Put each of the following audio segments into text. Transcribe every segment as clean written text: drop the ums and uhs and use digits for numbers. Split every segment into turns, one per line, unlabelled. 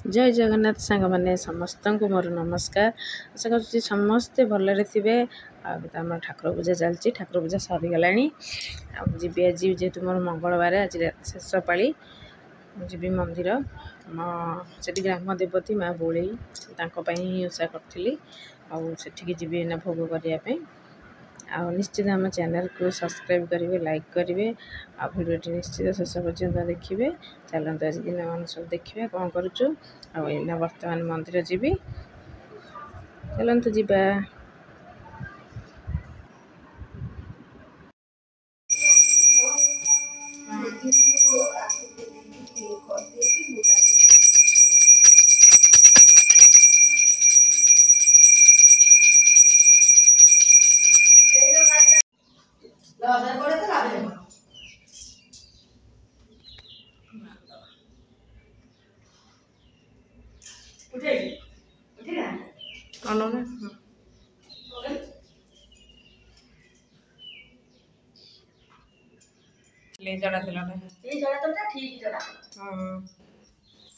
जय जगन्नाथ सांग मैंने समस्त को मोर नमस्कार। आशा कर समस्ते भलरे थे। आम ठाकुर पूजा चलती, ठाकुर पूजा सरीगला। जी आज जेहतु मोर मंगलवार आज शेष पाली जी मंदिर से ग्राम देवती माँ बोले ओषा करी आठिकी जी भोग करने। निश्चित आम चैनल को सब्सक्राइब करेंगे, लाइक करेंगे आ भिडियो निश्चित शेष पर्यंत देखिए। चलते आज दिन मान सब देखिए कौन करुचु आना बर्तमान मंदिर जीवी। चलते जीवा।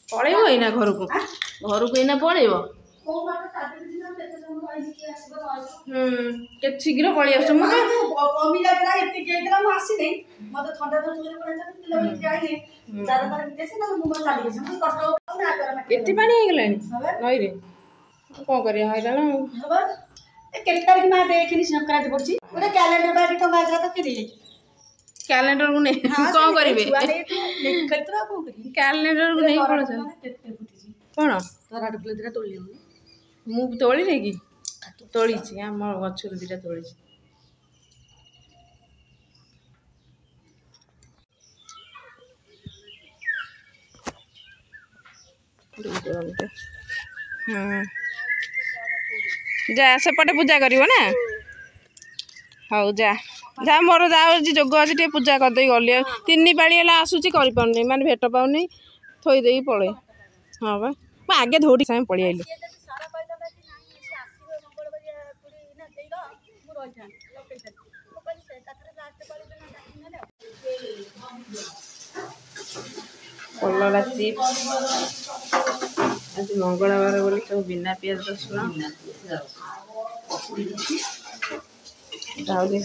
पलैब एना घर को एना पलैब शीघ्र पलि आस एत पा नई कौन कर हैरान कैलेंडर को नहीं कौन करेंगे कैलेंडर को नहीं कौन मुझे तोली नहीं कि तोली आम गचर दीटा तोली जा सेपटे पूजा कर ना। हाँ जा जा मोर जा जोग अच्छे पूजा करदे गली 3 पाली आसूची कर माने भेट पाऊनी थोईदे पड़े। हाँ बा मैं आगे धोड़ी साम पलि आइली कलरा चिप्स आज मंगलवार बोली सब बिना पियाज रसुण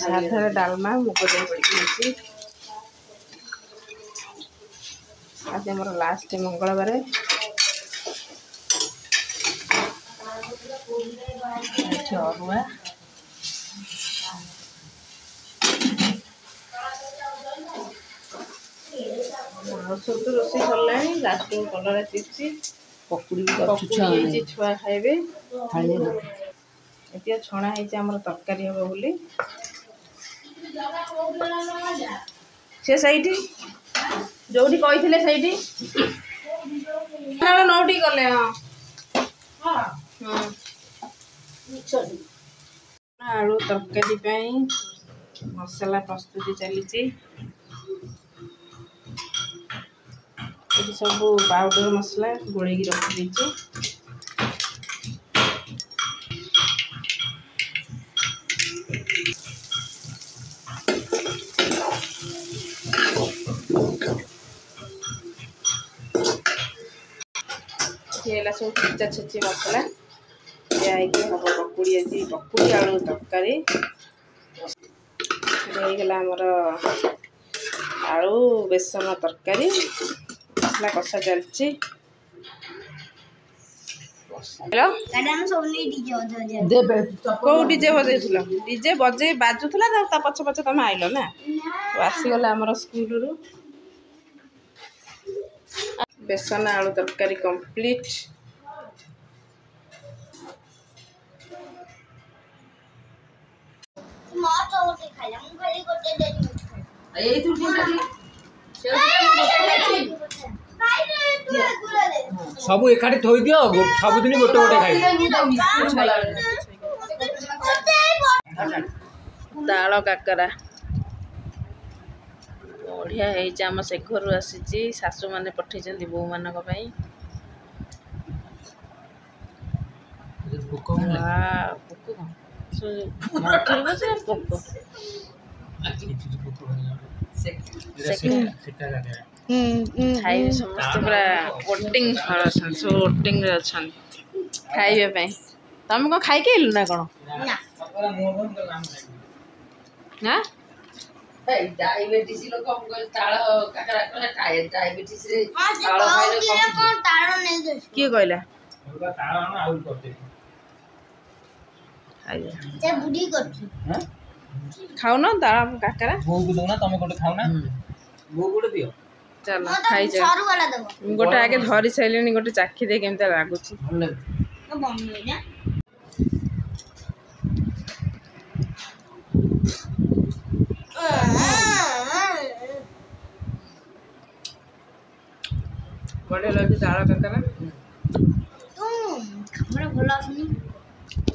साधा डालमा मुग पड़ी। आज आम लास्ट मंगलवार अरुआ सब तो रोसे सरला। लास्ट कलरा चिप्स पकुड़ी छुआ खाइबे ये छणा है तरकारी हम बोली से सही जो कही नौटी गले। हाँ आलू तरकारी मसला प्रस्तुति चली सब पाउडर मसला गोले रखी सब छेचा छेची मसला हम पकुड़ी आज पकुड़ी आलू तरकारी आमर आलू बेसन तरकारी मसला कषा चलती। कौ डीजे बजे डीजे बजे बाजुला पछ पछ तुम आइल ना आसीगला आमर स्कूल बेसन आलू तरकारी कंप्लीट।
सब एकाठी थोई दियो सबुदिन गोटे गोटे खाइ
ताल काकरा बढ़िया आम से घर आसी शाशु मैंने पठे बो मान ଖାଇବେ ସମସ୍ତେ ପୁରା ଓଟିଂ ସବୁ ଓଟିଂରେ ଅଛନ୍ତି ଖାଇବା ପାଇଁ। ତମେ କ'ଣ ଖାଇକି ଆଇଲୁ ନା କ'ଣ? ନା
डायबिटीज लोक ताଳ କାକରା କଲେ डायबिटीज रे
କିଏ କହିଲା?
ତାଳ ଆହୁରି କରିଦେବି।
ଖାଉନ ତାଳ କାକରା?
ବୋଉକୁ ଦଉନା, ତମେ ଗୋଟେ ଖାଉନା। ବୋଉ ଗୋଟେ ଦିଅ।
ଚାଲ ଖାଇଯା। ମୁଁ ଗୋଟେ ଆଗେ ଧରି ସାରିଲିଣି, ଗୋଟେ ଚାଖି ଦେଇ କେମିତି ଲାଗୁଛି।
ଭଲ ଲାଗୁଛି।
ବଢ଼ିଆ ଲାଗୁଛି ତାଳ କାକରା।
ଭଲ ଆସୁନି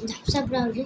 ଝାପସା ପୁରା ହଉଛି।